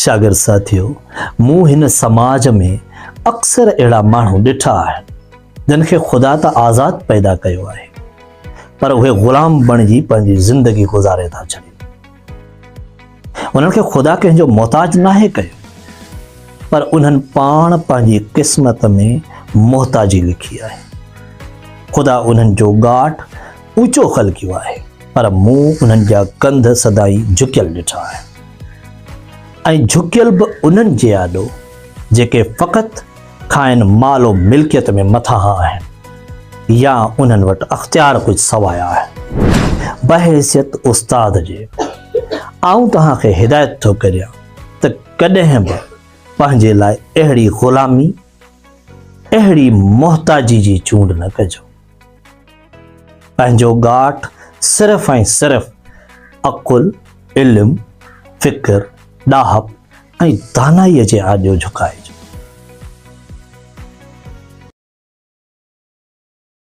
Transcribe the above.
शागिर्द साथियों, मूं हिन समाज में अक्सर अहिड़ा माण्हू ॾिठा आहिनि जिन खे ख़ुदा त आज़ाद पैदा कयो आहे, पर उहे ग़ुलाम बणिजी पंहिंजी ज़िंदगी गुज़ारे था छॾनि। उन्हनि खे ख़ुदा कंहिंजो मोहताज नाहे कयो, पर उन्हनि पाण पंहिंजी क़िस्मत में मोहताजी लिखी आहे। ख़ुदा उन्हनि जो ॻाठ ऊचो ख़लकियो आहे, पर मूं उन्हनि जा कंध सदाई झुकियल ॾिठा आहिनि, ऐं झुकियल बि उन्हनि जे आॾो जेके फ़क़ति खाइनि मालो मिल्कियत में मथां आहिनि या उन्हनि वटि अख़्तियार कुझु सवाइ आहे। बहैसियत उस्ताद जे आऊं तव्हांखे हिदायत थो करियां त कॾहिं बि पंहिंजे लाइ अहिड़ी ग़ुलामी, अहिड़ी मोहताजी जी चूंड न कजो। पंहिंजो ॻाठ सिर्फ़ ऐं सिर्फ़ अक़ुल, इल्म, फ़िक्र, ॾाहप ऐं दानाईअ जे आॾो झुकाइजो।